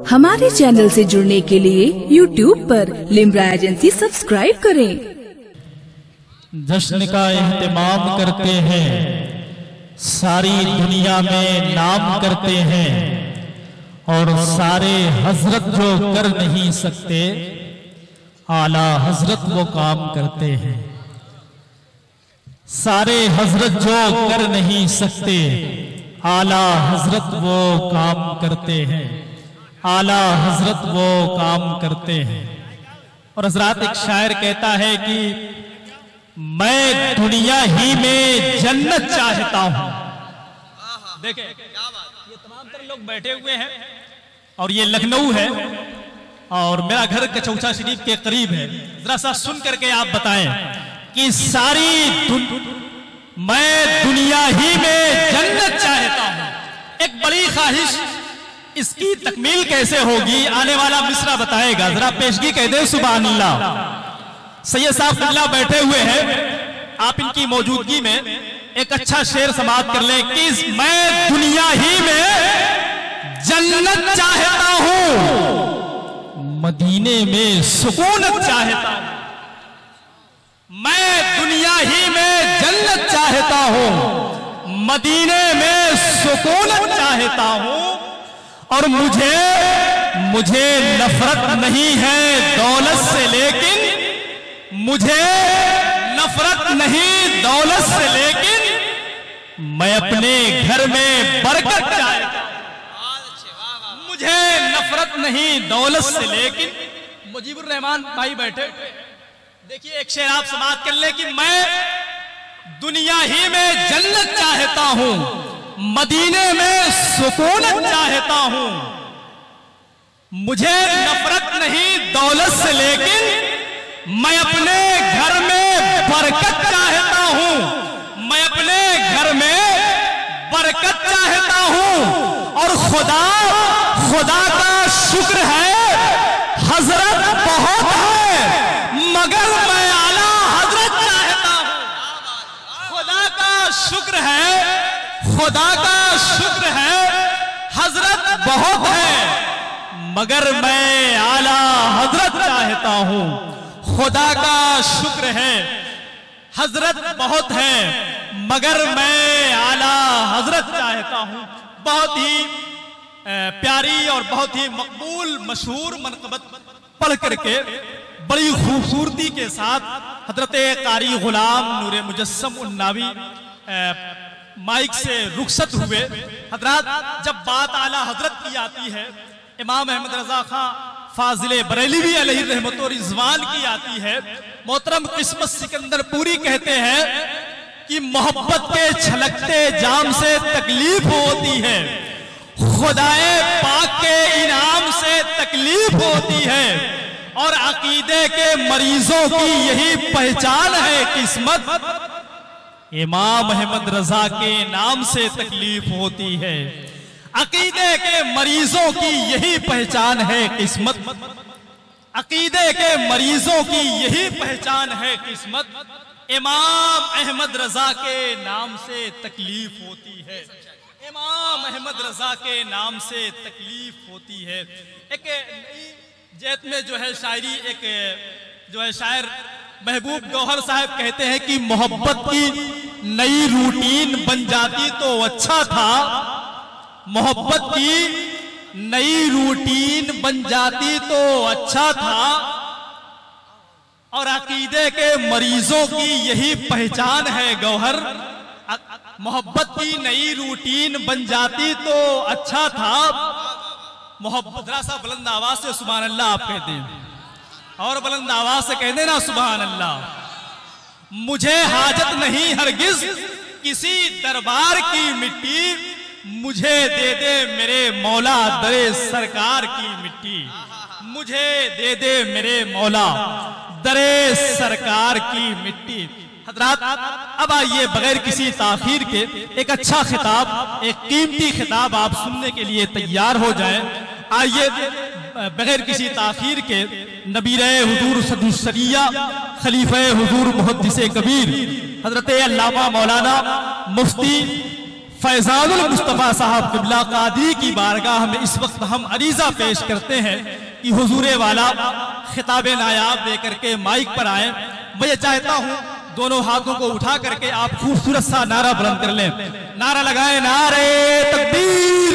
हमारे चैनल से जुड़ने के लिए YouTube पर लिम्रा एजेंसी सब्सक्राइब करें। जश्न का एहतमाम करते हैं, सारी दुनिया में नाम करते हैं, और सारे हजरत जो कर नहीं सकते आला हजरत वो काम करते हैं। सारे हजरत जो कर नहीं सकते आला हजरत वो काम करते हैं, आला हजरत वो काम करते हैं। और हजरत एक शायर कहता है कि मैं दुनिया ही में जन्नत चाहता हूं। देखें ये तमाम तरह लोग बैठे हुए हैं और ये लखनऊ है और मेरा घर कचौचा शरीफ के करीब है। जरा सा सुन करके आप बताएं कि मैं दुनिया ही में जन्नत चाहता हूं। एक बड़ी ख्वाहिश, इसकी तकमील कैसे होगी आने वाला मिसरा बताएगा। जरा पेशगी कह दे सुभान अल्लाह। सैयद साहब अल्लाह बैठे हुए हैं, आप इनकी मौजूदगी में एक अच्छा शेर समाप्त कर लें कि मैं दुनिया ही में जन्नत चाहता हूं, मदीने में सुकून चाहता हूं। मैं दुनिया ही में जन्नत चाहता हूं, मदीने में सुकून चाहता हूं। और मुझे नफरत नहीं है दौलत से, लेकिन मुझे नफरत नहीं दौलत से, लेकिन मैं अपने घर में बरकत चाहता हूं। मुझे नफरत नहीं दौलत से, लेकिन मुजीबुर रहमान भाई बैठे, देखिए एक शेर आप समाप्त कर ले कि मैं दुनिया ही में जन्नत चाहता हूं, मदीने में सुकून चाहता हूं। मुझे नफरत नहीं दौलत से, लेकिन मैं अपने घर में बरकत चाहता हूं। मैं अपने घर में बरकत चाहता हूं। और खुदा का शुक्र है, हजरत बहुत है मगर मैं आला हजरत चाहता हूं। खुदा का शुक्र है, खुदा का शुक्र है, हजरत बहुत है मगर मैं आला हजरत चाहता हूं। खुदा का शुक्र है, हजरत बहुत है मगर मैं आला हजरत चाहता हूं। बहुत ही प्यारी और बहुत ही मकबूल मशहूर मनक़बत पढ़ करके बड़ी खूबसूरती के साथ हजरत कारी गुलाम नूरे मुजस्सम उन्नावी माइक से रुखसत हुए। हजरत जब बात आला हजरत की आती है, इमाम अहमद रजा खां फाजिले बरेलवी अलैहि रहमत व रिज़वान की आती है, मोहतरम किस्मत सिकंदरपुरी कहते हैं कि मोहब्बत के छलकते जाम से तकलीफ होती है, खुदाए पाक के इनाम से तकलीफ होती है, और अकीदे के मरीजों की यही पहचान है किस्मत। इमाम अहमद रजा के नाम से तकलीफ होती है, अकीदे के मरीजों की यही पहचान है किस्मत। अकीदे के मरीजों की यही पहचान है किस्मत। इमाम अहमद रजा के नाम से तकलीफ होती है, इमाम अहमद रजा के नाम से तकलीफ होती है। एक जैत में जो है शायरी, एक जो है शायर महबूब गौहर साहब कहते हैं कि मोहब्बत की नई रूटीन बन जाती तो अच्छा था, मोहब्बत की नई रूटीन बन जाती तो अच्छा था, और अकीदे के मरीजों की यही पहचान है गौहर। मोहब्बत की नई रूटीन बन जाती तो अच्छा था। मोहब्बत, जरा सा बुलंद आवाज से सुभान अल्लाह आप कहते हैं, और बुलंद आवाज से कह देना सुभान अल्लाह। मुझे हाजत नहीं हरगिज किसी दरबार की मिट्टी, मुझे दे दे मेरे मौला दरे सरकार की मिट्टी। मुझे दे दे मेरे मौला दरे सरकार की मिट्टी। हजरात अब आइए बगैर किसी ताखीर के एक अच्छा खिताब, एक कीमती खिताब आप सुनने के लिए तैयार हो जाएं। आइए बगैर किसी ताखीर के नबीरे हुजूर सदुस्सरिया खलीफे हुजूर मुहद्दिसे कबीर हजरत अल्लामा मौलाना मुफ्ती फैजानुल मुस्तफ़ा साहब क़िबला कादरी की बारगाह में इस वक्त हम अरीज़ा पेश करते हैं कि हुजूरे वाला खिताब नायाब लेकर के माइक पर आए। मैं ये चाहता हूँ दोनों हाथों को उठा करके आप खूबसूरत सा नारा बुलंद कर लें। नारा लगाएं, नारे तकबीर,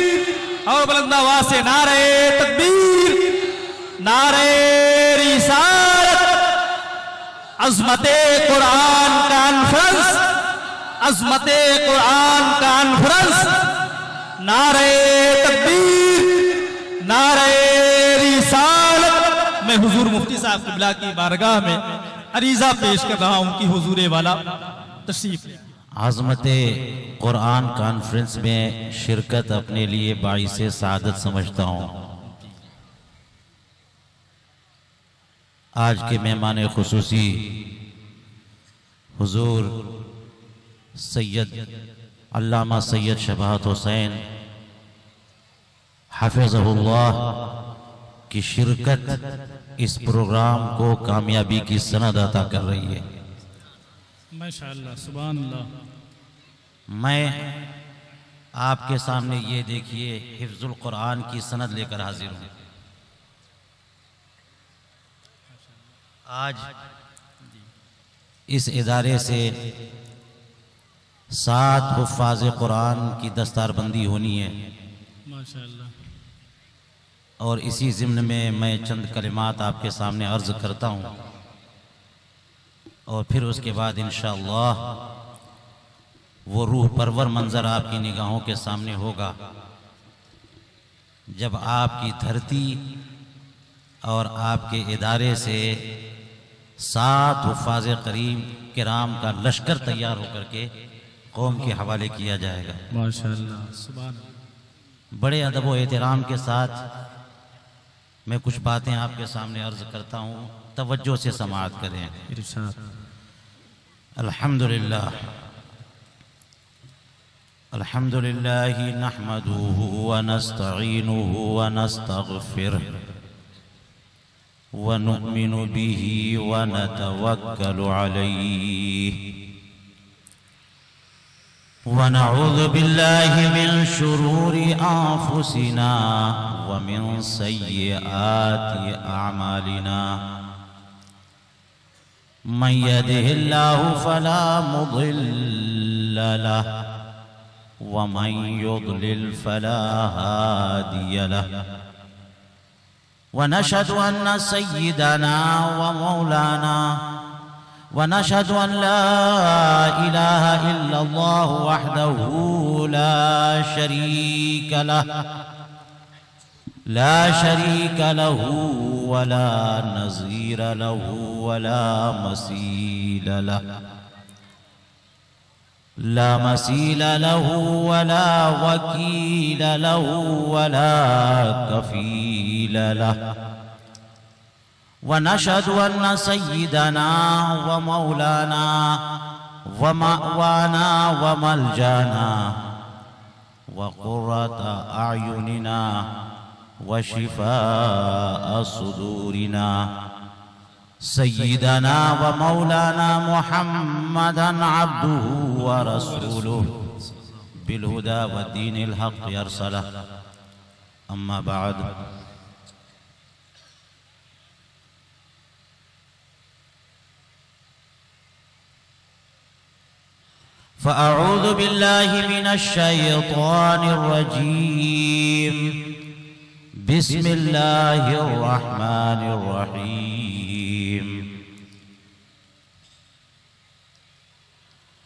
और बुलंद आवाज से नारे तकबीर, नारे रिसालत, अज़मते कुरान कॉन्फ्रेंस, अज़मते कुरान कॉन्फ्रेंस, नारे तकबीर, नारे रिसालत। मैं हुजूर मुफ्ती साहब क़िबला की बारगाह में अरीज़ा पेश कर रहा हूं कि हुजूरे वाला तशरीफ ले। आज़मते कुरान कॉन्फ्रेंस में शिरकत अपने लिए बाइसे सादत समझता हूँ। आज के मेहमान खुसूसी हुजूर सैयद अल्लामा सैयद शबाहत हुसैन हाफिज़हुल्लाह की शिरकत इस प्रोग्राम को कामयाबी की सनद अता कर रही है। माशाअल्लाह, सुभान अल्लाह। मैं आपके सामने ये देखिए हिफ्जुल कुरान की सनद लेकर हाजिर हूँ। आज इस इदारे से 7 हुफ़ाज़ कुरान की दस्तारबंदी होनी है माशाअल्लाह। और इसी ज़िम्न में मैं चंद कलिमात आपके सामने अर्ज़ करता हूँ और फिर उसके बाद इंशाअल्लाह वो रूह परवर मंज़र आपकी निगाहों के सामने होगा जब आपकी धरती और आपके इदारे से 7 हुफ़ाज़ करीम किराम का लश्कर तैयार होकर के कौम के हवाले किया जाएगा। माशाअल्लाह, सुभान अल्लाह। बड़े अदब व एहतराम के साथ मैं कुछ बातें आपके सामने अर्ज करता हूँ, तवज्जो से समाअत करें। अल्हम्दुलिल्लाह, अल्हम्दुलिल्लाह नहमदुहु व नस्तईनुहु व नस्तगफिरुहु व नुअमिनु बिही व नतवक्कलु अलैहि व नऊज़ु बिल्लाहि मिन शुरूरि अंफुसिना व मिन सय्यिआति अअमालिना। मन यहदिहिल्लाहु फला मुदिल्ल लहु व मन युद्लिल फला हादिय लहु। व नशहदु अन्न सय्यिदना व मौलाना व नशहदु अन ला इलाहा इल्लल्लाहु वहदहु ला शरीका लहु वला नज़ीर लहु वला मसील लहु, ला मसील लहु वला वकील लहु वला कफील लहु। व नशहदु अन्न सय्यिदना व मौलाना व मअवाना व मलजाना व क़ुर्रता अयुनिना व शिफ़ाअ सुदूरिना सय्यिदना व मौलाना मुहम्मदन अब्दुहु व रसूलुहु बिलहुदा व दीनिल हक़्क़ अरसलह। अम्मा बाद, फ़अऊज़ु बिल्लाहि मिनश शैतानिर रजीम। बिस्मिल्लाहिर रहमानिर रहीम।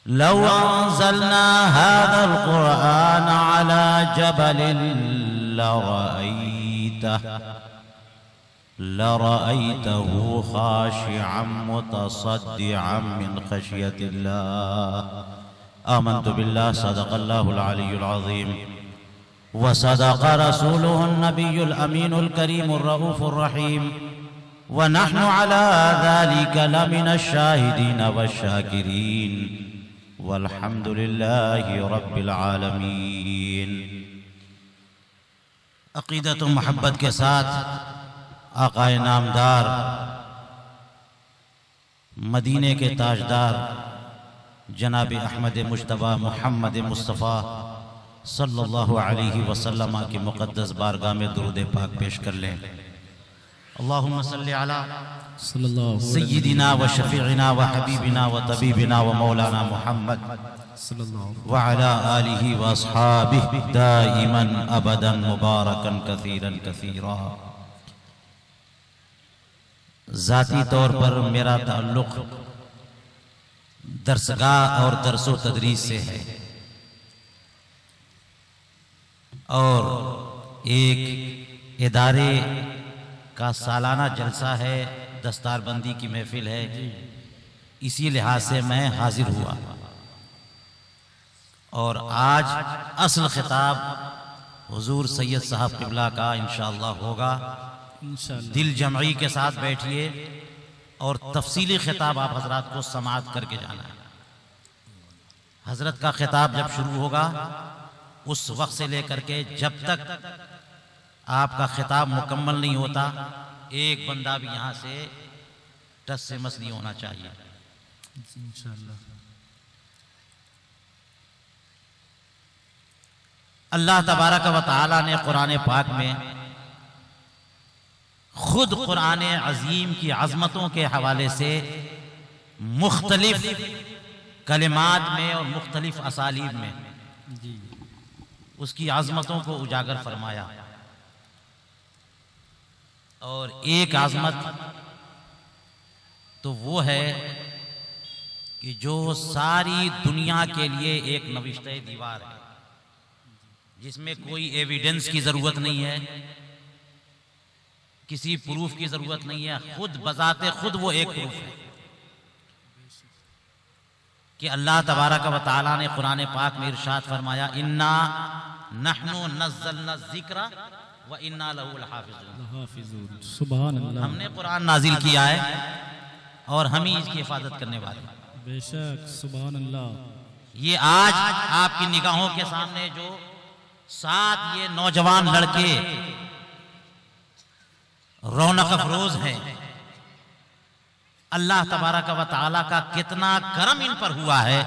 लौ अंज़लना हाज़ल क़ुरआन अला जबलिन लरअयतहु ख़ाशिअन मुतसद्दिअन मिन ख़श्यतिल्लाह। आमन्तु बिल्लाह, सदक़ल्लाहुल अलियुल अज़ीम व सदक़ रसूलुहुन नबियुल अमीनुल करीमुर रऊफ़ुर रहीम व नहनु अला ज़ालिका लमिनश शाहिदीन वश्शाकिरीन वल्हम्दुलिल्लाहि रब्बिल आलमीन। अक़ीदत व मोहब्बत के साथ आक़ाए नामदार मदीने के ताजदार जनाब अहमद मुज्तबा मोहम्मद मुस्तफ़ा सल्लल्लाहु अलैहि वसल्लम की मुक़द्दस बारगाह में दुरूद पाक पेश कर लें। अल्लाहुम्मा सल्ली अला सय्यिदिना व शफीइना व हबीबिना व तबीबिना व मौलाना मुहम्मद व अला आलिहि व अस्हाबिहि दाइमन अबदन मुबारकन कसीरन कसीरा। ज़ाती तौर पर मेरा ताल्लुक़ दरसगाह और दरसो तदरीस से है और एक इदारे का सालाना जलसा है, दस्तारबंदी की महफिल है, इसी लिहाज से मैं हाजिर हुआ। और आज असल खिताब हुजूर सैयद साहब क़िबला का इंशाअल्लाह होगा। दिल जमई के साथ बैठिए और तफसीली खिताब आप हजरात को समाअत करके जाना है। हजरत का खिताब जब शुरू होगा उस वक्त से लेकर के जब तक आपका खिताब मुकम्मल नहीं होता, एक बंदा भी यहां से टस से मस नहीं होना चाहिए इंशाअल्लाह। अल्लाह तबारक व तआला ने कुरान पाक में खुद कुरान अजीम की अजमतों के हवाले से मुख्तलिफ कलिमात में और मुख्तलिफ असालीब में उसकी अजमतों को उजागर फरमाया। और एक आज़मत तो वो है कि जो सारी दुनिया के लिए एक नविश्ते दीवार है, जिसमें कोई एविडेंस की जरूरत नहीं है, किसी प्रूफ की जरूरत नहीं है, खुद बजाते खुद वो एक प्रूफ है कि अल्लाह तबारक व तआला ने कुरान पाक में इरशाद फरमाया, इन्ना नहनु नज़्ज़लना ज़िक्रा व इन्ना लहु लहाफ़िज़ून। सुभान अल्लाह। हमने कुरान नाजिल किया है और हम ही इसकी हिफाजत करने वाले हैं। बेशक सुभान अल्लाह। ये आज आपकी निगाहों के सामने जो 7 ये नौजवान लड़के रौनक अफरोज हैं, अल्लाह तबारक व तआला का कितना करम इन पर हुआ है,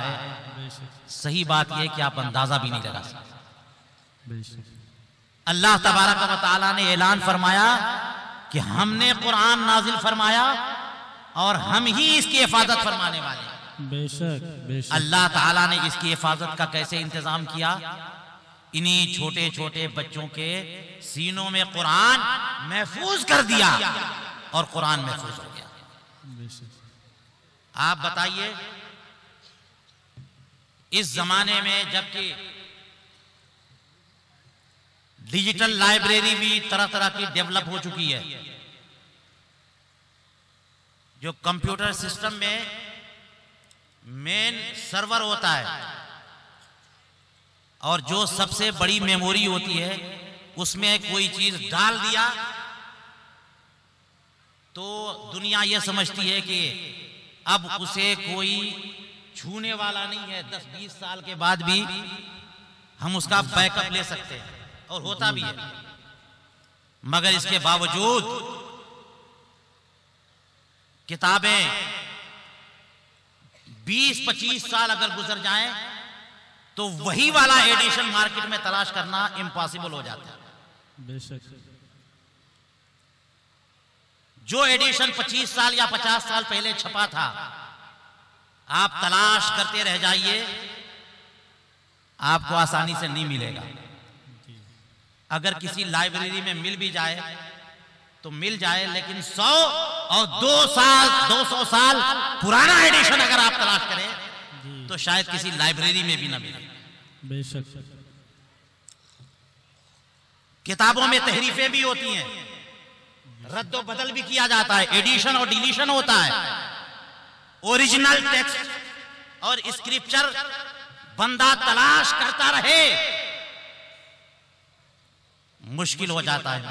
सही बात यह कि आप अंदाजा भी नहीं लगा सकते। अल्लाह तबारक व तआला ने ऐलान फरमाया कि हमने कुरान नाजिल फरमाया और हम ही इसकी हिफाजत फरमाने वाले हैं। बेशक बेशक। अल्लाह ताला ने इसकी हिफाजत का कैसे इंतजाम किया? इन्हीं छोटे छोटे बच्चों के सीनों में कुरान महफूज कर दिया और कुरान महफूज हो गया। आप बताइए, इस जमाने में जबकि डिजिटल लाइब्रेरी भी तरह तरह की डेवलप हो चुकी है, जो कंप्यूटर सिस्टम में मेन सर्वर होता है और जो सबसे बड़ी मेमोरी होती है, उसमें कोई चीज डाल दिया तो दुनिया यह समझती है कि अब उसे कोई छूने वाला नहीं है। 10-20 साल के बाद भी हम उसका बैकअप ले सकते हैं और होता भी है। मगर इसके बावजूद किताबें 20-25 साल अगर गुजर जाएं तो वही वाला एडिशन मार्केट में तलाश करना इम्पॉसिबल हो जाता है। बेशक। जो एडिशन 25 साल या 50 साल पहले छपा था, आप तलाश करते रह जाइए, आपको आसानी से नहीं मिलेगा। अगर किसी लाइब्रेरी में मिल भी जाए तो मिल जाए, लेकिन 100 और 200 साल पुराना एडिशन अगर आप तलाश करें तो शायद किसी लाइब्रेरी में भी ना मिले। बेशक। किताबों में तहरीफें भी होती हैं, रद्द बदल भी किया जाता है, एडिशन और डिलीशन होता है। ओरिजिनल टेक्स्ट और स्क्रिप्चर बंदा तलाश करता रहे, मुश्किल हो जाता है।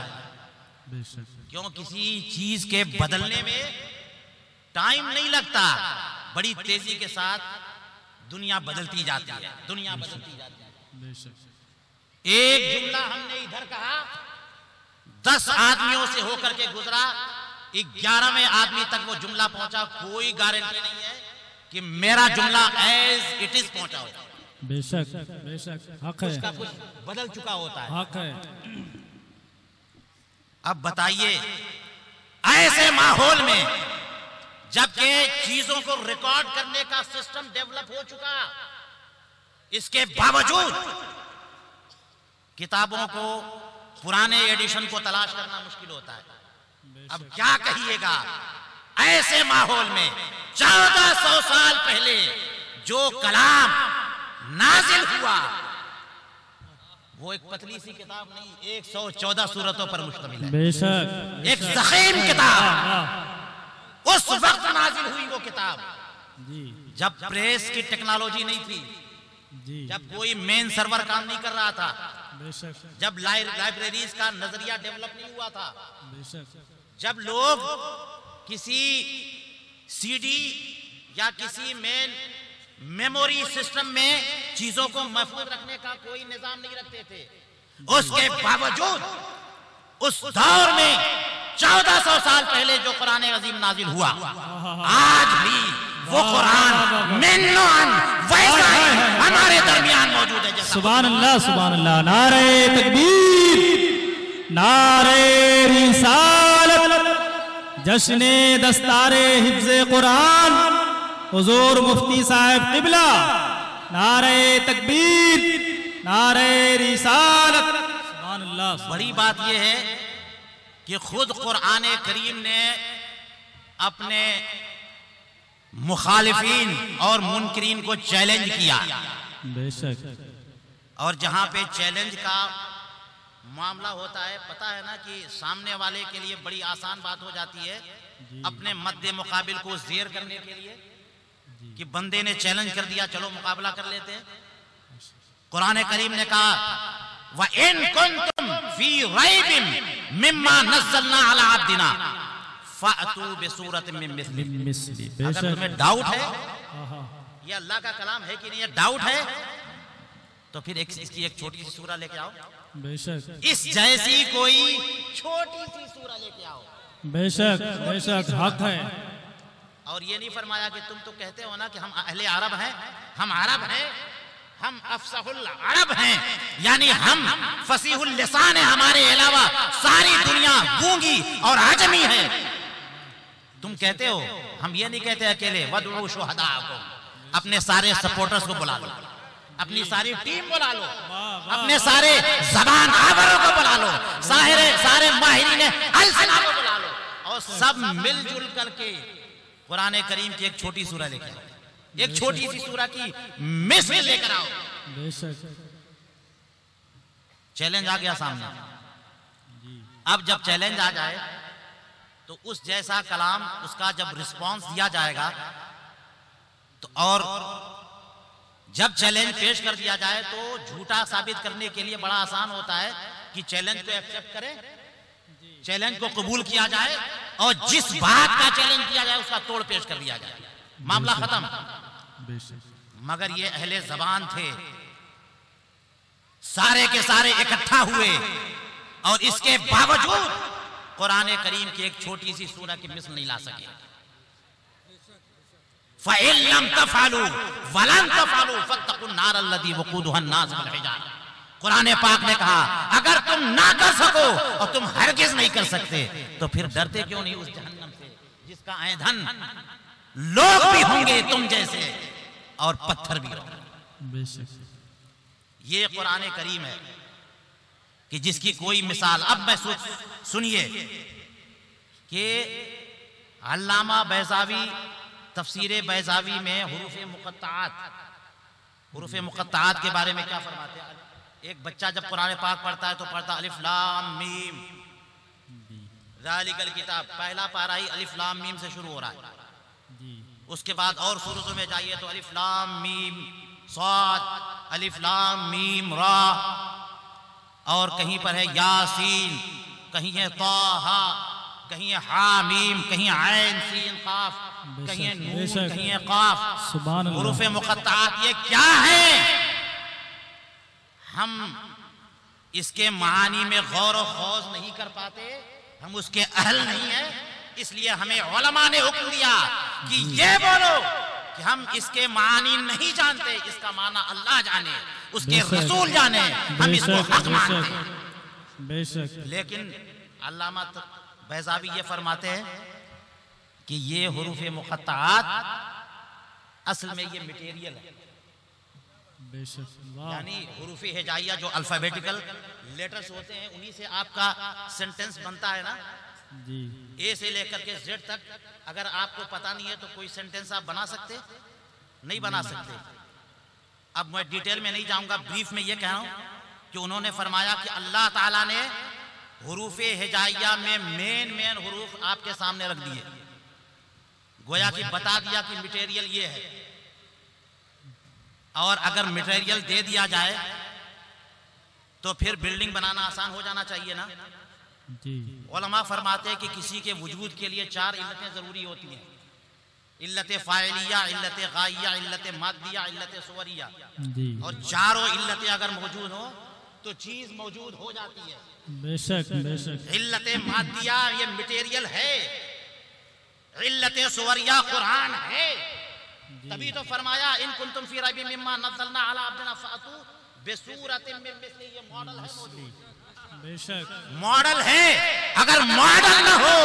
क्यों? किसी चीज के बदलने में टाइम नहीं लगता, बड़ी तेजी के साथ दुनिया बदलती जाती है, दुनिया बदलती जाती है। एक जुमला हमने इधर कहा, 10 आदमियों से होकर के गुजरा, 11वें आदमी तक वो जुमला पहुंचा। कोई गारंटी नहीं है कि मेरा जुमला एज इट इज पहुंचा हो। बेशक बेशक हक है, उसका कुछ बदल चुका होता है। हक है। अब बताइए, ऐसे माहौल में जबकि चीजों को रिकॉर्ड करने का सिस्टम डेवलप हो चुका, इसके बावजूद किताबों को, पुराने एडिशन को तलाश करना मुश्किल होता है। अब क्या कहिएगा ऐसे माहौल में 1400 साल पहले जो कलाम नाजिल हुआ वो एक पतली सी किताब नहीं, 114 सूरतों पर मुश्तमिल है। बेशक एक ज़ख़ीम किताब उस वक्त नाजिल हुई वो किताब जी जब प्रेस की टेक्नोलॉजी नहीं थी, जी जब कोई मेन सर्वर काम नहीं कर रहा था, बेशक जब लाइब्रेरीज का नजरिया डेवलप नहीं हुआ था, बेशक जब लोग किसी सीडी या किसी मेमोरी सिस्टम में चीजों को महफूज रखने का कोई निजाम नहीं रखते थे, उसके बावजूद उस दौर में 1400 साल पहले जो कुरान अजीम नाजिल हुआ, आज भी वो कुरान मिन्नुअन वैसा ही हमारे दरमियान मौजूद है। सुभान अल्लाह, सुभान अल्लाह। नारे तकबीर, नारे रिसालत, जश्ने दस्तारे हिफ्ज़े कुरान, हुजूर मुफ्ती साहब क़िबला। नारे तकबीर, नारे रिसालत, सुभान अल्लाह। बड़ी बात यह है कि खुद कुरान करीम ने अपने मुखालिफिन और मुनकरीन को चैलेंज किया, बेशक। और जहां पे चैलेंज का मामला होता है, पता है ना कि सामने वाले के लिए बड़ी आसान बात हो जाती है अपने मद्दे मुकाबिल को ज़ेर करने के लिए कि बंदे ने चैलेंज कर दिया, चलो मुकाबला कर लेते हैं। कुरान करीम ने कहा व इन कुंतुम फी रैबिन मिम्मा नज़्ज़लना अला अब्दिना फ़अतू बिसूरतिन मिन मिस्ली। अगर तुम्हें डाउट है ये अल्लाह का कलाम है कि नहीं, ये डाउट है, तो फिर इसकी एक छोटी सी सूरा लेके आओ, बेशक इस जैसी कोई छोटी सी सूरा लेके आओ। बेशक बेशक हक है। और ये नहीं फरमाया कि तुम तो कहते हो ना कि हम अहले अरब हैं, हम अरब हैं, हम अफसहुल अरब हैं, यानी हम फसीहुल लिसान है, हमारे अलावा सारी दुनिया गूंगी और आजमी है। तुम कहते हो, हम ये नहीं कहते अकेले। वदउ शुहदाकुम, अपने सारे सपोर्टर्स को बुला लो, अपनी सारी टीम बुला लो, अपने सारे जबान आवरों को बुला लो, सारे माहिरीन अलसना को बुला लो, और सब मिलजुल करके कुरान करीम की एक छोटी सूरा लेकर आओ, एक छोटी सी सूरा की मिसल लेकर आओ। बेशक चैलेंज आ गया सामने। अब जब चैलेंज आ जाए तो उस जैसा कलाम, उसका जब रिस्पांस दिया जाएगा तो, और जब चैलेंज पेश कर दिया जाए तो झूठा साबित करने के लिए बड़ा आसान होता है कि चैलेंज को एक्सेप्ट करें, चैलेंज को कबूल किया जाए, और जिस बात का चैलेंज किया जाए उसका तोड़ पेश कर दिया जाए, मामला खत्म। मगर ये अहले जबान थे, सारे के सारे इकट्ठा हुए, और इसके बावजूद कुरान करीम की एक छोटी सी सूरह की मिसल नहीं ला सके। फ़इन लम तफ़अलू वलन तफ़अलू फ़त्तक़ुन नार अल्लज़ी वक़ूदुहा अन्नास वल हिजारा। कुरान पाक ने कहा अगर तुम ना कर सको और तुम हरगिज नहीं कर सकते तो फिर डरते क्यों नहीं उस जहन्नम से जिसका ईंधन लोग भी होंगे तुम जैसे और पत्थर भी होंगे। ये कुरान करीम है कि जिसकी कोई मिसाल। अब मैं सुनिए कि अल्लामा बैज़ावी तफसीरे बैज़ावी में हुरूफ़े मुक़त्तआत के बारे में क्या फरमाते हैं। एक बच्चा जब कुरान पाक पढ़ता है तो पढ़ता अलिफ लाम मीम ज़ालिकल किताब, पहला पारा ही अलिफ लाम मीम से शुरू हो रहा है। उसके बाद और सूरतों में जाइए तो अलिफ लाम मीम साद, अलिफ लाम मीम रा, और कहीं पर है यासीन, कहीं है ताहा, कहीं है हामीम, कहीं ऐन सीन काफ, कहीं है नून, कहीं है काफ। हुरूफ़े मुक़त्तआत ये क्या है? हम इसके मानी में गौर और खौज नहीं कर पाते, हम उसके अहल नहीं है, इसलिए हमें उलमा ने हुक्म दिया कि ये बोलो कि हम इसके मानी नहीं जानते, इसका माना अल्लाह जाने, उसके रसूल जाने, हम इसको हक मानते हैं। बेशक। लेकिन अल्लामा बैज़ावी ये फरमाते हैं कि ये हुरूफ मुक़त्तआत असल में ये मटेरियल है। बेशक। यानी हुरूफ हिजाइया जो अल्फाबेटिकल लेटर्स होते हैं, उन्हीं से आपका सेंटेंस बनता है ना जी। ए से लेकर के जेड तक। अगर आपको पता नहीं है तो कोई सेंटेंस आप बना सकते नहीं बना सकते। अब मैं डिटेल में नहीं जाऊंगा, ब्रीफ में ये कह रहा हूं कि उन्होंने फरमाया कि अल्लाह ताला ने हुरूफ हिजाइया में मेन हुरूफ आपके सामने रख दिए, गोया कि बता दिया कि मटेरियल ये है। और अगर मटेरियल दे दिया जाए तो फिर बिल्डिंग बनाना आसान हो जाना चाहिए ना जी। उलमा फरमाते हैं कि किसी के वजूद के लिए 4 इल्लतें जरूरी होती हैं। इल्लत फ़ाइलिया, इल्लत गाइया, इल्लत मादिया, इल्लत सुवरिया। जी। और चारों इल्लतें अगर मौजूद हो तो चीज मौजूद हो जाती है। बेशक बेशक। इल्लत मादिया ये मटेरियल है, इल्लत सुवरिया कुरान है। तभी तो फरमाया इन कुंतुम फी रैबिम मिम्मा नज़्ज़लना अला अब्दिना फ़अतू बिसूरतिन मिन मिस्लिही। ये मॉडल है मौजूद, बेशक मॉडल है। अगर मॉडल ना हो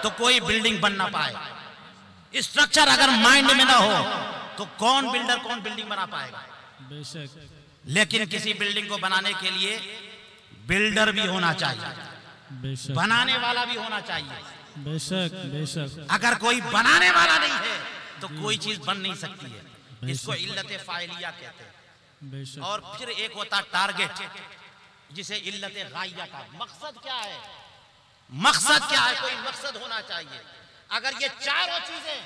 तो कोई बिल्डिंग बन ना पाए। स्ट्रक्चर अगर माइंड में ना हो तो कौन बिल्डिंग बना पाएगा। बेशक। लेकिन किसी बिल्डिंग को बनाने के लिए बिल्डर भी होना चाहिए, बेशक। बनाने वाला भी होना चाहिए। बेशक बेशक। अगर कोई बनाने वाला नहीं है तो कोई चीज बन नहीं सकती है। इसको इल्लत फ़ाइलिया कहते हैं। बेशक। और फिर एक होता टारगेट, जिसे इल्लत गाइया का। मकसद क्या है? मकसद क्या है? कोई मकसद होना चाहिए। अगर ये चारों चीजें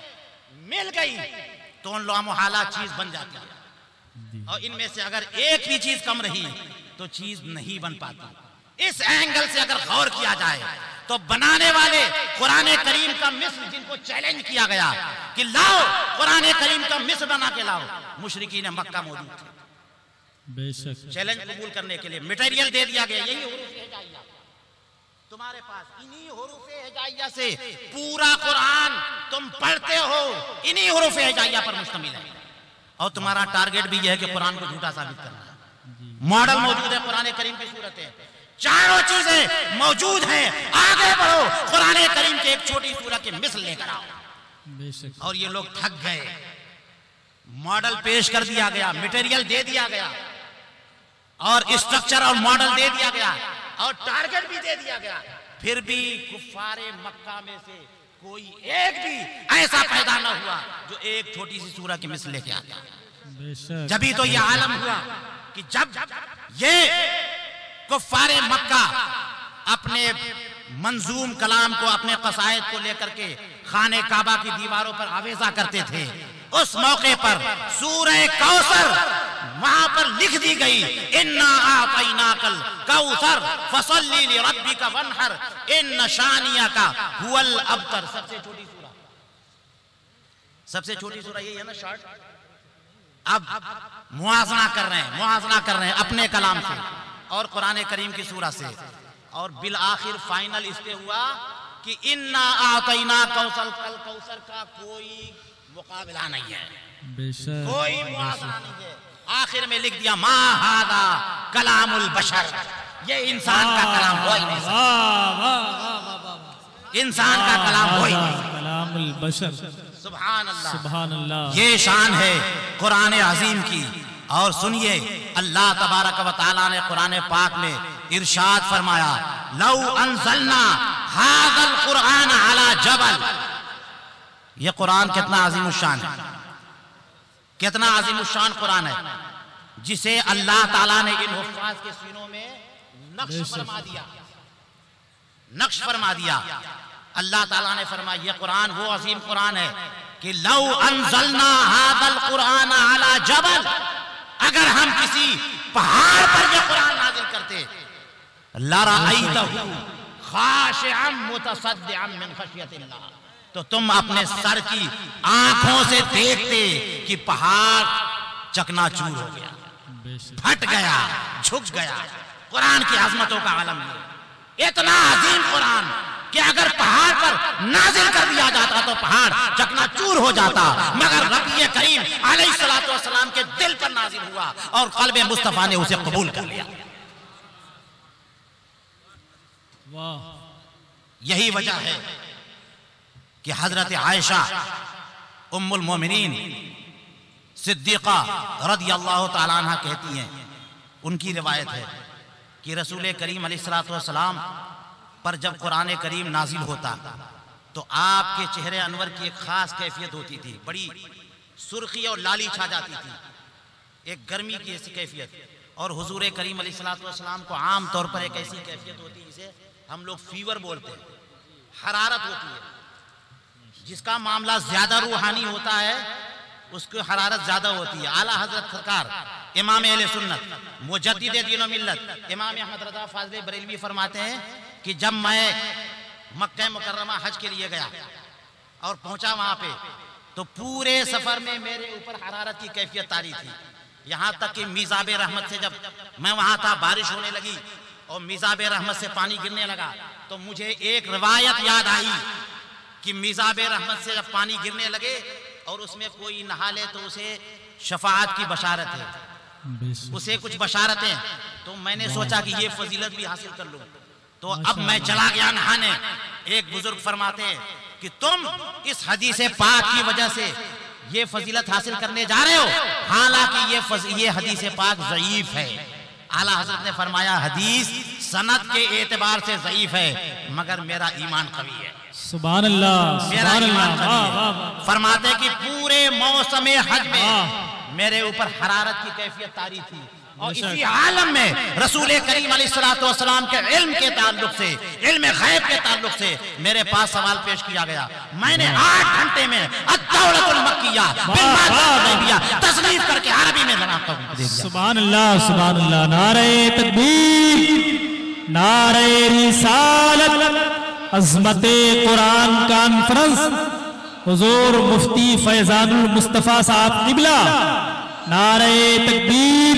मिल गई तो लामुहाला चीज बन जाती है। और इनमें से अगर एक भी चीज कम रही तो चीज नहीं बन पाती। इस एंगल से अगर गौर किया जाए तो बनाने वाले कुरान करीम का मिस्र, जिनको चैलेंज किया गया कि लाओ कुरान करीम का मिस्र बना के लाओ, मुशरिकीन मक्का मौजूद थे। बेशक। चैलेंज कबूल करने के लिए मटेरियल दे दिया गया। यही हुरूफ हिजाइया तुम्हारे पास, इन्हीं हुरूफ हिजाइया से पूरा कुरान तुम पढ़ते हो, इन्हीं हुरूफ हिजाइया पर मुश्तमिल है। और तुम्हारा टारगेट भी यह है कि कुरान को झूठा साबित करना है। मॉडल मौजूद है कुरान करीम की सूरत है, चारों चीजें मौजूद हैं। आगे बढ़ो, कुरान करीम के एक छोटी सूरत के मिसल लेकर आओ। बेशक। और ये लोग थक गए। मॉडल पेश कर दिया गया, मटेरियल दे दिया गया, और स्ट्रक्चर और मॉडल दे दिया गया, और टारगेट भी दे दिया गया। फिर भी कुफ्फारे मक्का में से कोई एक भी ऐसा पैदा न हुआ जो एक छोटी सी सूरह की मिसल लेके आता। बेशक। जभी तो ये आलम हुआ कि जब ये कुफ्फारे मक्का अपने मंजूम कलाम को, अपने कसायद को लेकर के खाने काबा की दीवारों पर आवेजा करते थे, उस मौके पर सूरह कौसर वहां पर लिख दी गई, इन्ना आतैनाकल कौसर फसल्ली लिरब्बिका वनहर इन्न शानियका हुवल अबतर। सबसे छोटी सूरह यही है ना, शॉर्ट। अब मुआज़ना कर रहे हैं अपने कलाम से और कुरान करीम की सूरह से, और बिल आखिर फाइनल इसलिए हुआ कि इन्ना आतैना कौसर, कल कौसर का कोई मुकाबला नहीं है, बेशक। कोई मुआज़ना नहीं है। आखिर में लिख दिया मा हादा कलामुल बशर, ये इंसान का कलाम हो ही नहीं सकता, इंसान का कलाम हो ही नहीं सकता। कलामुल बशर। सुभान अल्लाह, सुभान अल्लाह। ये शान है कुरान अजीम की। और सुनिए, अल्लाह तबारक व तआला ने कुरान पाक में इरशाद फरमाया, लौ अंज़लना हाज़ल कुरान अला जबल। ये कुरान कितना अजीम शान है, कितना अजीम शान कुरान है, जिसे अल्लाह ताला ने इन हुफ़्फ़ाज़ के सीनों में नक्श फरमा दिया। अल्लाह ताला ने फरमाया, ये कुरान वो अजीम कुरान है कि लौ अंज़लना हाज़ल कुरान अला जबल, अगर हम किसी पहाड़ पर यह कुरान नाज़िल करते, लरअयतहु खाशिअन मुतसद्दिअन मिन खशियतिल्लाह, तो तुम अपने सर की आंखों से देखते कि पहाड़ चकनाचूर हो गया, फट गया, झुक गया। कुरान की अजमतों का आलम है, इतना अजीम कुरान कि अगर पहाड़ पर नाजिल कर दिया जाता तो पहाड़ चकनाचूर हो जाता, मगर नबी करीम अलैहिस्सलातु वस्सलाम के दिल पर नाजिल हुआ और क़ल्ब मुस्तफ़ा ने उसे कबूल कर लिया। यही वजह है कि हजरत आयशा उम्मुल मोमिनीन सिद्दीक़ा रज़ियल्लाहु ताला अन्हा कहती हैं, उनकी रिवायत है कि रसूल करीम अलैहिस्सलातु वस्सलाम पर जब कुरान करीम नाजिल होता तो आपके चेहरे अनवर की एक खास कैफियत होती थी, बड़ी सुर्खी और लाली छा जाती थी, एक गर्मी की ऐसी कैफियत। और हुजूर करीम अलैहिस्सलातु वस्सलाम को आम तौर पर एक ऐसी कैफियत होती है जिसे हम लोग फीवर बोलते हैं, हरारत होती है। जिसका मामला ज्यादा रूहानी होता है उसकी हरारत ज्यादा होती है। आला हजरत सरकार इमाम अहले सुन्नत मुजद्दिद दीन व मिल्लत इमाम अहमद रज़ा फाज़िल बरेलवी फरमाते हैं कि जब मैं मक्का मुकर्रमा हज के लिए गया और पहुंचा वहां पे तो पूरे सफर में मेरे ऊपर हरारत की कैफियत तारी थी। यहां तक कि मीज़ाबे रहमत से जब मैं वहां था बारिश होने लगी और मीज़ाबे रहमत से पानी गिरने लगा तो मुझे एक रिवायत याद आई कि मीज़ाबे रहमत से जब पानी गिरने लगे और उसमें कोई नहा ले तो उसे शफाअत की बशारत है, उसे कुछ बशारतें। तो मैंने सोचा कि ये फजीलत भी हासिल कर लूं, तो अब मैं चला गया नहाने। एक बुजुर्ग फरमाते हैं कि तुम इस हदीस पाक की वजह से ये फजीलत हासिल करने जा रहे हो, हालांकि ये हदीस पाक ज़ईफ है। आला हज़रत ने फरमाया हदीस सनद के एतबार से ज़ईफ है मगर मेरा ईमान कवी है। सुभान अल्लाह, मेरा सुभान ईमान अल्लाह। कवी है। फरमाते कि पूरे मौसम हज में मेरे ऊपर हरारत की कैफियत तारी थी और इसी आलम में रसूल करीम अलैहिस्सलातु वस्सलाम के इल्म के ताल्लुक से, इल्म गैब के ताल्लुक से मेरे पास सवाल पेश किया गया। मैंने 8 घंटे में अद-दौलतुल मक्किया तस्नीफ करके अरबी में जनाब को दे दिया। सुभान अल्लाह, सुभान अल्लाह। नारे तकबीर, नारे रिसालत, अज़मते कुरान कॉन्फ्रेंस, हुजूर मुफ्ती फैजानुल मुस्तफा साहब किबला। नारे तकबीर,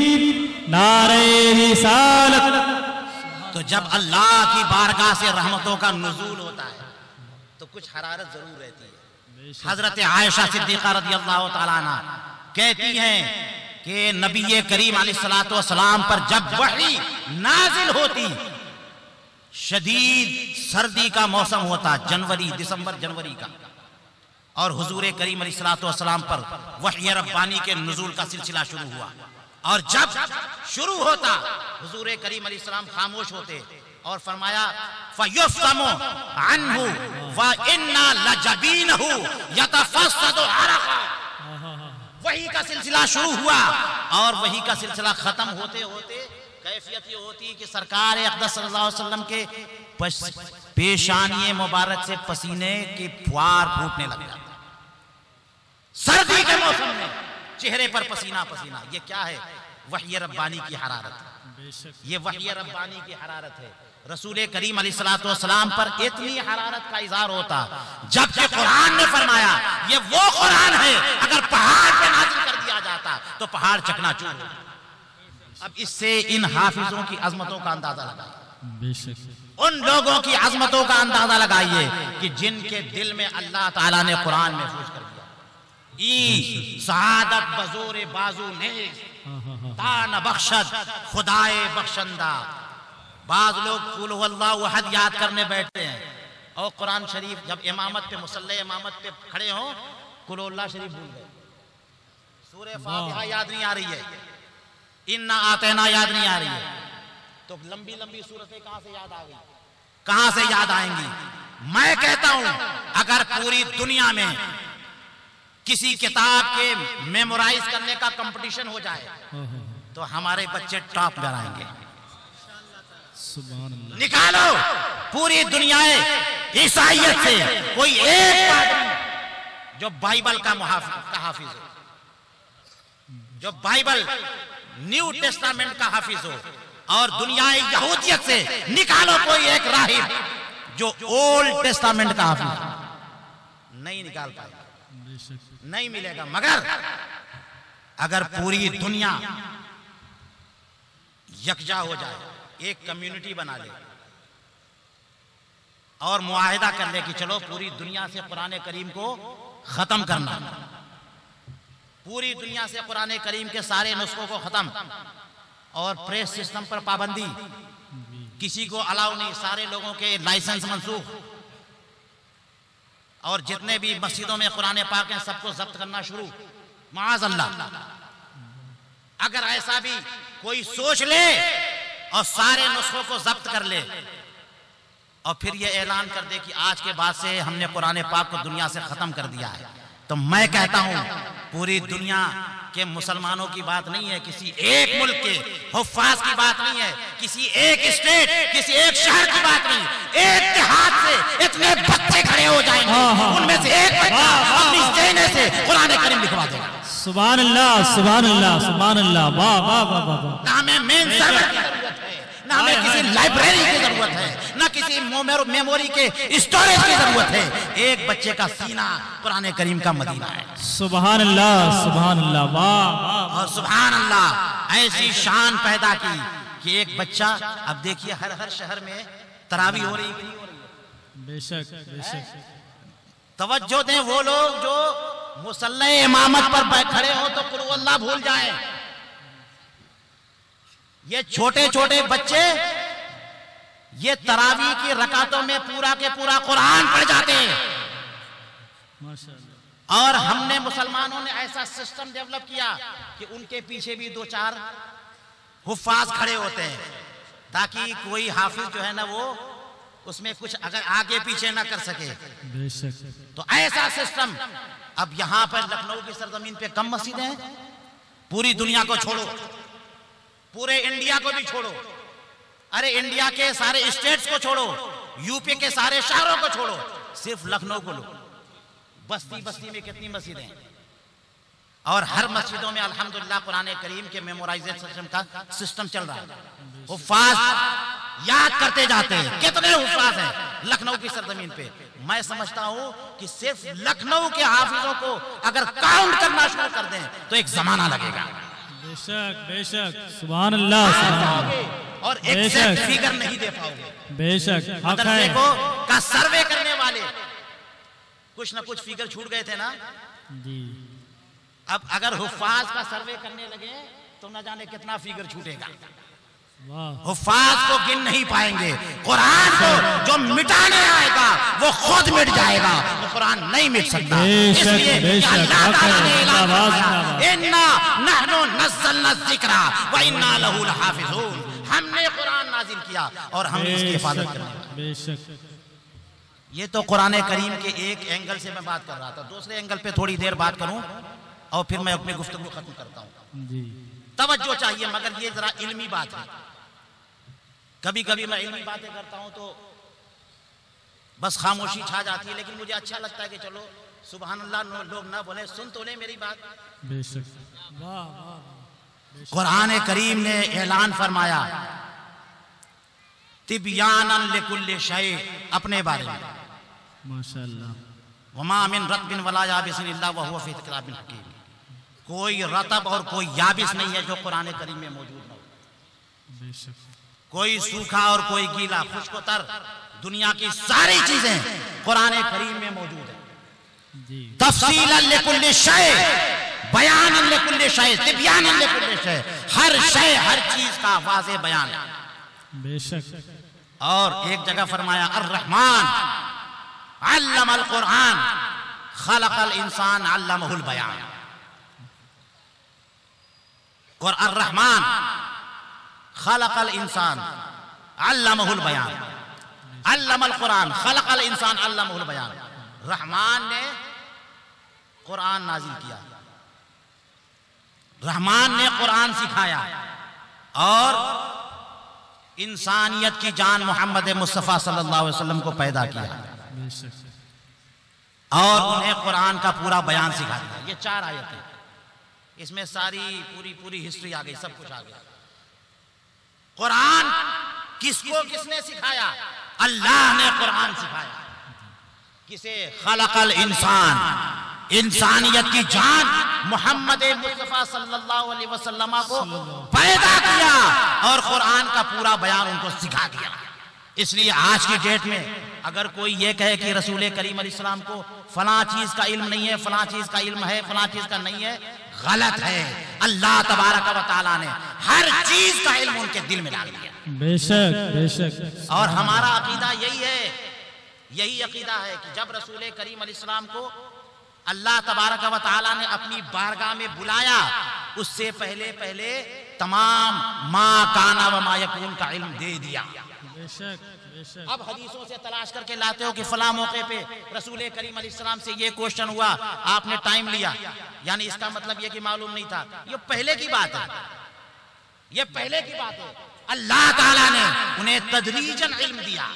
नारे रिसालत। तो जब अल्लाह की बारगाह से रहमतों का नुज़ूल होता है तो कुछ हरारत जरूर रहती है। हजरत आयशा सिद्दीक़ा रज़ियल्लाहु ताला अन्हा कहती हैं कि नबी करीम अलैहिस्सलातु वस्सलाम पर जब वही नाजिल होती, शदीद सर्दी का मौसम होता, जनवरी दिसंबर जनवरी का, और हुजूर करीम अलैहिस्सलातु वस्सलाम पर वही रब्बानी के नुज़ूल का सिलसिला शुरू हुआ। और जब शुरू होता हुजूर करीम अलैहिस्सलाम खामोश होते और फरमाया फयुफ़्तमु अन्हु व इन्ना लजबीनहु यतफस्सदु अरक़ा। वही का सिलसिला शुरू हुआ और वही का सिलसिला खत्म होते होते कैफियत ये होती कि सरकार अक़दस सल्लल्लाहु अलैहि वसल्लम के पेशानी मुबारक से पसीने की फुहार फूटने लग जाता। सर्दी के मौसम में चेहरे पर पसीना पसीना, ये क्या है? वही रब्बानी की हरारत, ये वही रब्बानी की हरारत है। रसूल करीम अलैहिस्सलातु वस्सलाम पर इतनी हरारत का इज़हार होता जबकि कुरान ने फरमाया ये वो कुरान है अगर पहाड़ पे नाज़िल कर दिया जाता तो पहाड़ चकनाचूर होता। अब इससे इन हाफिजों की अजमतों का अंदाजा लगाइए, उन लोगों की अजमतों का अंदाजा लगाइए कि जिनके दिल में अल्लाह ताला ने कुरान महफूज कर दिया। ई सआदत बजोरे बाजू ने तान बख्शत खुदाए बख्शंदा। बाज लोग कुल हुवल्लाहु अहद याद करने बैठते हैं और कुरान शरीफ जब इमामत पे मुसल्ले इमामत पे खड़े हो कुल हुवल्लाह शरीफ भूल गए, सूरह फातिहा याद नहीं आ रही है, इन्ना आतेना याद नहीं आ रही है, तो लंबी लंबी सूरतें कहां से याद आ गई, कहां से याद आएंगी? मैं कहता हूं अगर पूरी दुनिया में किसी किताब के मेमोराइज करने का कंपटीशन हो जाए तो हमारे बच्चे टॉप पर आएंगे। निकालो पूरी दुनिया ईसाइयत से कोई एक आदमी जो बाइबल का हाफिज हो, जो बाइबल न्यू टेस्टामेंट का हाफिज हो, और दुनिया यहूदियत से निकालो कोई एक राहिब जो ओल्ड टेस्टामेंट का हाफिज हो, नहीं निकाल पाएगा, नहीं मिलेगा। मगर अगर पूरी दुनिया यकजा हो जाए, एक कम्युनिटी बना ले और मुआहिदा कर ले कि चलो पूरी दुनिया से कुरान करीम को खत्म करना, पूरी दुनिया से कुरान करीम के सारे नुस्खों को खत्म, और प्रेस सिस्टम पर पाबंदी, किसी को अलाउ नहीं, सारे लोगों के लाइसेंस मंसूख, और जितने भी मस्जिदों में कुरान पाक हैं सबको जब्त करना शुरू। माअज़ल्लाह, अगर ऐसा भी कोई सोच ले और सारे नुस्खों को जब्त कर ले और फिर ये ऐलान कर दे कि आज के बाद से हमने कुरान पाक को दुनिया से खत्म कर दिया है, तो मैं कहता हूं पूरी दुनिया के मुसलमानों की बात नहीं है, किसी एक मुल्क के हुफ्फाज की बात नहीं है, किसी एक स्टेट, किसी एक शहर की बात नहीं, एक देहात से इतने बच्चे खड़े हो जाएंगे, उनमें से एक बच्चा अपनी सीने से कुरान करीम लिखवा देगा। सुभान अल्लाह, सुभान अल्लाह, सुभान अल्लाह, वाह वाह वाह वाह। ना हमें मेन सर्वर की जरूरत है, ना हमें किसी लाइब्रेरी की जरूरत है, ना किसी मेमोरी के स्टोरेज की जरूरत है, एक बच्चे का सीना कुरान करीम का मदीना है। सुभान अल्लाह, सुभान अल्लाह, वाह। और सुभान अल्लाह ऐसी शान पैदा की कि एक बच्चा, अब देखिए हर शहर में तरावी हो रही है, बेशक बेशक। तवज्जो दें वो लोग जो मुसल्ले इमामत पर खड़े हो तो कुल अल्लाह भूल जाए। ये छोटे छोटे बच्चे ये तरावी की रकातों में पूरा के पूरा कुरान पढ़ जाते हैं, माशाअल्लाह। और हमने मुसलमानों ने ऐसा सिस्टम डेवलप किया कि उनके पीछे भी 2-4 हुफ्फाज खड़े होते हैं, ताकि कोई हाफिज जो है ना वो उसमें कुछ अगर आगे पीछे ना कर सके। बेशक। तो ऐसा सिस्टम अब यहां पर लखनऊ की सरजमीन पे कम मस्जिदें हैं, पूरी दुनिया को छोड़ो, पूरे इंडिया को भी छोड़ो, अरे इंडिया के सारे स्टेट्स को छोड़ो, यूपी के सारे शहरों को छोड़ो, सिर्फ लखनऊ को लो, बस्ती बस्ती में कितनी मस्जिदें हैं, और हर मस्जिदों में अल्हम्दुलिल्लाह कुरान करीम के मेमोराइजेशन का सिस्टम चल रहा है। हुफ्फाज याद करते जाते हैं, कितने हुफ्फाज हैं लखनऊ की सरजमीन पे। मैं समझता हूं कि सिर्फ लखनऊ के हाफिजों को अगर काउंट करना शुरू कर दें तो एक जमाना लगेगा। बेशक बेशक, सुभान अल्लाह, सुभान अल्लाह। और एग्जैक्ट फिगर नहीं दे पाओगे। बेशक। मदरसे को का सर्वे करने वाले कुछ ना कुछ फिगर छूट गए थे ना जी। अब अगर हुफ्फाज का सर्वे करने लगे तो न जाने कितना फिगर छूटेगा। हुफ्फाज को गिन नहीं पाएंगे। कुरान को जो मिटाने आएगा वो खुद मिट जाएगा, तो कुरान नहीं मिट सकता। इसलिए अल्लाह ताला ने ऐलान किया, इन्ना नहनु नज़्ज़लना ज़िक्रा व इन्ना लहू लहाफ़िज़ून। हमने कुरान नाजिल किया और हम इसकी हिफाजत करेंगे। बेशक। ये तो कुरान करीम के एक एंगल से मैं बात कर रहा था, दूसरे एंगल पे थोड़ी देर बात करूं और फिर मैं अपनी गुफ्तगू खत्म करता हूं। जी। तवज्जो चाहिए, मगर ये जरा इल्मी बात है। कभी कभी मैं इल्मी बातें करता हूं तो बस खामोशी छा जाती है, लेकिन मुझे अच्छा लगता है कि चलो सुभान अल्लाह लोग ना बोले, सुन तो ले मेरी बात। बेशक। वाह वाह। कुरान करीम ने ऐलान फरमाया तिबयानन लिकुल्लि शै, अपने बारे में, माशाअल्लाह, वमा मिन रत्बिन वला याबिसिन इल्ला व हुवा फी किताबिन हकीम। कोई रतब और कोई याबिस नहीं है जो कुरान करीम में मौजूद ना हो। बेशक। कोई सूखा और कोई गीला, खुश्क-ओ-तर, दुनिया की सारी चीजें कुरान करीम में मौजूद है। जी। तफसीलन लिकुल्लि शै, बयानन लिकुल्लि शै, तिबयानन लिकुल्लि शै, हर शै, हर चीज का वाज़ेह बयान है। बेशक। और एक जगह फरमाया अर्रहमान अल्लमल कुरान खलकल इंसान अल्लमहुल बयान। और अर्रहमान खलकल इंसान अल्लमहुल बयान, अल्लमल कुरान खलकल इंसान अल्लमहुल बयान। रहमान ने कुरान नाजिल किया, रहमान ने कुरान सिखाया और इंसानियत की जान मोहम्मद मुस्तफ़ा सल्लल्लाहु अलैहि वसल्लम को पैदा किया और उन्हें कुरान का पूरा बयान सिखा दिया। ये 4 आयतें, इसमें सारी पूरी हिस्ट्री आ गई, सब कुछ आ गया। कुरान किसको किसने सिखाया? अल्लाह ने कुरान सिखाया। किसे? खलकल इंसान, इंसानियत की जान मोहम्मद मुस्तफ़ा सल्लल्लाहु अलैहि वसल्लम को पैदा किया और कुरान का पूरा बयान उनको सिखा दिया। इसलिए आज की डेट में अगर कोई ये कहे कि रसूल करीम अलैहिस्सलाम को फलां चीज का इल्म नहीं है, फलां चीज का इल्म है, फलां चीज का नहीं है, गलत है। अल्लाह तबारक व तआला ने हर चीज का इल्म उनके दिल में डाल दिया। बेशक बेशक। और हमारा अकीदा यही है, यही अकीदा है कि जब रसूल करीम अलैहिस्सलाम को अल्लाह तबारक व तआला ने अपनी बारगाह में बुलाया, उससे पहले पहले तमाम मा काना व मा यकून का इल्म दे दिया। बेशक बेशक। अब हदीसों से तलाश करके लाते हो कि फला मौके पे रसूल करीम अलैहिस्सलाम से ये क्वेश्चन हुआ, आपने टाइम लिया, यानी इसका मतलब ये कि मालूम नहीं था। ये पहले की बात है, ये पहले की बात है। अल्लाह ताला ने उन्हें तदरीजन इल्म दिया,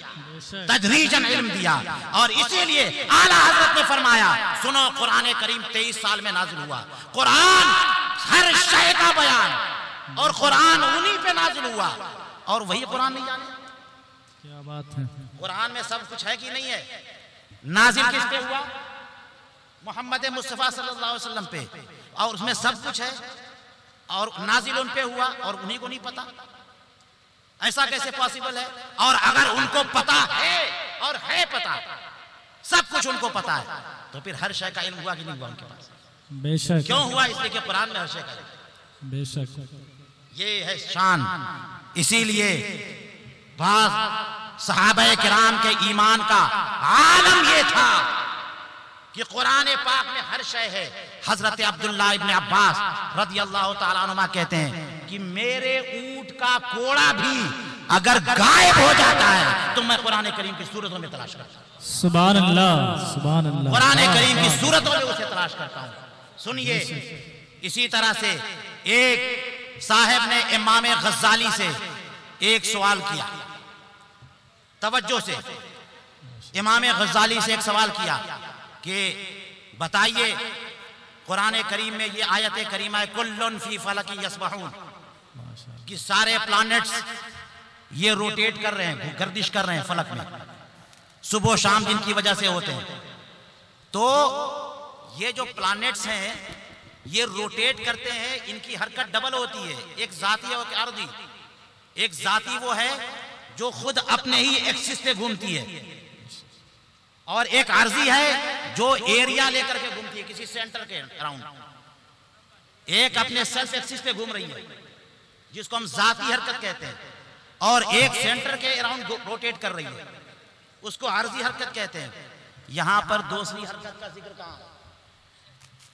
तदरीजन इल्म दिया। और इसीलिए आला हजरत ने फरमाया, सुनो कुरान करीम 23 साल में नाजिल हुआ। कुरान हर शय का बयान, और कुरान उन्हीं पे नाजिल हुआ, और वही कुरान नहीं जाने। क्या बात है। कुरान में सब कुछ है कि नहीं है? नाजिल किस पे हुआ? मोहम्मद मुस्तफा सल्लल्लाहु अलैहि वसल्लम पे, और उसमें सब कुछ है, और नाजिल उन पे हुआ और उन्हीं को नहीं पता। ऐसा कैसे पॉसिबल है? और अगर उनको पता है, और है पता, सब कुछ उनको पता है, तो फिर हर शय का इल्म हुआ कि नहीं हुआ उनके पास? बेशक। क्यों हुआ? इसलिए कि कुरान में हर शय का इल्म। बेशक। ये है शान। इसीलिए बाज़ सहाबाए किराम के ईमान का आलम ये था कि कुरान पाक में हर शय है। हजरत अब्दुल्लाह इब्न अब्बास रदियल्लाहु ताला अन्हुमा कहते हैं कि मेरे ऊंट का कोड़ा भी अगर गायब हो जाता है तो मैं कुरान करीम की सूरतों में तलाश करता हूं। सुभान अल्लाह, सुभान अल्लाह। कुरान करीम की सूरतों में उसे तलाश करता हूं। सुनिए, इसी तरह से एक साहब ने इमाम गज्जाली से एक सवाल किया, तवज्जो से। इमाम गज्जाली से एक सवाल किया कि बताइए कुरान करीम में ये आयत करीमा है, कुल्लुन फी फलकिन यस्बहून, कि सारे प्लैनेट्स ये रोटेट कर रहे हैं, गर्दिश कर रहे हैं फलक में, सुबह शाम जिनकी वजह से होते हैं। तो ये जो प्लैनेट्स हैं ये रोटेट करते हैं, इनकी हरकत डबल होती है, एक जाती और एक अर्दी। एक जाती वो है जो खुद अपने ही एक्सिस पे घूमती है, और एक अर्जी है जो एरिया लेकर के घूमती है किसी सेंटर के अराउंड। एक अपने सेल्फ एक्सिस पे घूम रही है जिसको हम जाती हरकत कहते हैं, और एक सेंटर के अराउंड रोटेट कर रही है, उसको अर्जी हरकत कहते हैं। यहां पर दूसरी हरकत का जिक्र कहां?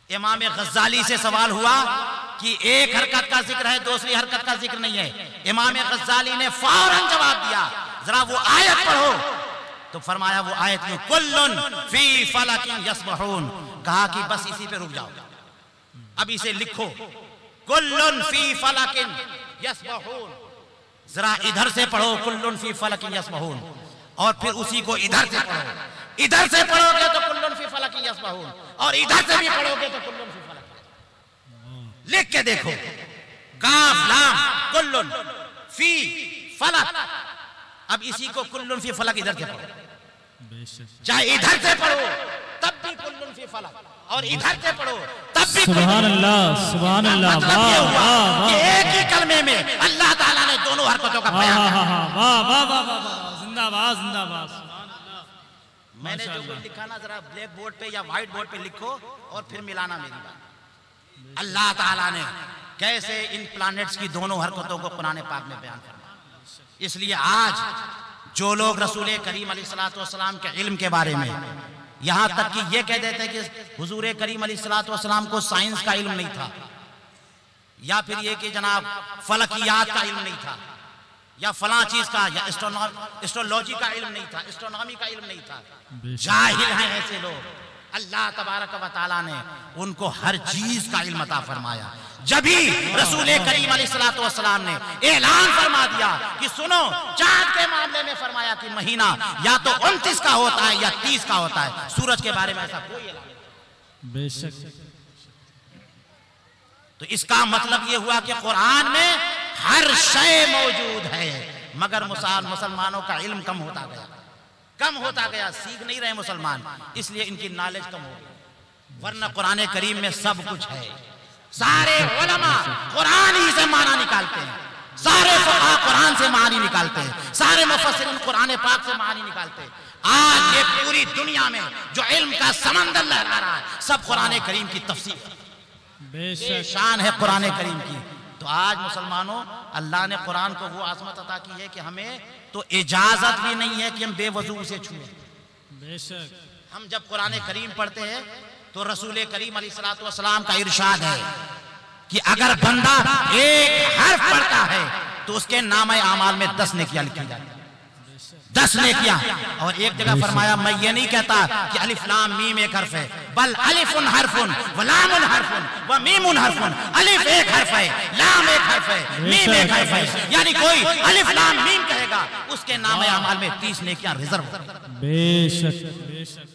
इमाम गज्जाली से सवाल हुआ कि एक हरकत का जिक्र है, दूसरी हरकत का जिक्र नहीं है। इमाम गज्जाली ने फौरन जवाब दिया, जरा वो आयत पढ़ो। तो फरमाया वो आयत क्यों, कुल्लुन फी फलकिन यस्बहून। कहा कि बस इसी पे रुक जाओ, अब इसे लिखो, कुल्लुन फी फलकिन यस्बहून। जरा इधर से पढ़ो कुल्लुन फी फलकिन यस्बहून, और फिर उसी को इधर से पढ़ो। इधर से पढ़ोगे तो कुल्लुन फी फलकिन यस्बहून, और इधर से भी पढ़ोगे तो कुल्लुन फी फलक। लिख के देखो, काफ लाम कुल्लुन फी फलक। अब इसी को कुल्लुन फी फलक इधर से पढ़ो, चाहे इधर से पढ़ो तब भी कुल्लुन फी फलक, और इधर से पढ़ो तब भी। सुभान अल्लाह, सुभान अल्लाह। मतलब ये हुआ कि एक ही कलमे में अल्लाह ताला ने दोनों हरकतों का बयान किया। वाह वाह वाह वाह, जिंदाबाद जिंदाबाद। मैंने जो कुछ लिखा ना, जरा ब्लैक बोर्ड पे या व्हाइट बोर्ड पे लिखो और फिर मिलाना मेरी बात। अल्लाह ताला ने कैसे इन प्लैनेट्स की दोनों हरकतों को कुरान पाक में बयान किया। इसलिए आज जो लोग रसूल करीम अलैहिस्सलातु वस्सलाम के इल्म के बारे में यहां तक कि ये कह देते हैं कि हुजूर करीम अलैहिस्सलातु वस्सलाम को साइंस का इल्म नहीं था, या फिर ये कि जनाब फलकियात का इल्म नहीं था, या फला चीज का, या एस्ट्रोलॉजी का इल्म नहीं था, एस्ट्रोनॉमी का इल्म नहीं था, जाहिल हैं ऐसे लोग। अल्लाह तबारक व तआला ने उनको हर चीज का इल्म अता फरमाया। जब ही रसूल करीम अलैहिस्सलातु वस्सलाम ने ऐलान फरमा दिया कि सुनो, चांद के मामले में फरमाया कि महीना या तो 29 का होता है या 30 का होता है, सूरज के बारे में ऐसा कोई ऐलान नहीं। बेशक। तो इसका मतलब यह हुआ कि कुरान में हर शय मौजूद है, मगर मुसलमानों का इल्म कम होता गया, कम होता गया, सीख नहीं रहे मुसलमान, इसलिए इनकी नॉलेज कम हो गई। वरना कुरान करीम में सब कुछ है। सारे उलमा कुरान ही से माना निकालते हैं, सारे फुक़हा कुरान से मानी निकालते हैं, सारे मुफस्सिरीन कुरान पाक से मानी निकालते हैं। आज ये पूरी दुनिया में जो इल्म का समंदर लहरा रहा है, सब कुरान करीम की तफसीर, ये शान है कुरान करीम की। तो आज मुसलमानों, अल्लाह ने कुरान को वो आज़मत अता की है कि हमें तो इजाजत भी नहीं है कि हम बेवजू उसे छुएं। बेशक हम जब कुरान करीम पढ़ते हैं तो रसूल करीम अलैहिस्सलातु वस्सलाम का इरशाद है कि अगर बंदा एक हर्फ पढ़ता है तो उसके नामे आमाल में 10 नेकियां लिखी जाती हैं, 10 नेकियां। और एक जगह फरमाया, मैं ये नहीं कहता कि अलिफ लाम मीम एक हर्फ है, बल अलिफुन हर्फुन व लामुन हर्फुन व मीमुन हर्फुन। अलिफ एक हर्फ है, लाम एक हर्फ है, मीम एक हर्फ है। यानी कोई अलिफ लाम मीम कहेगा उसके नामे आमाल में 30 नेकियां रिजर्व। बेशक बेशक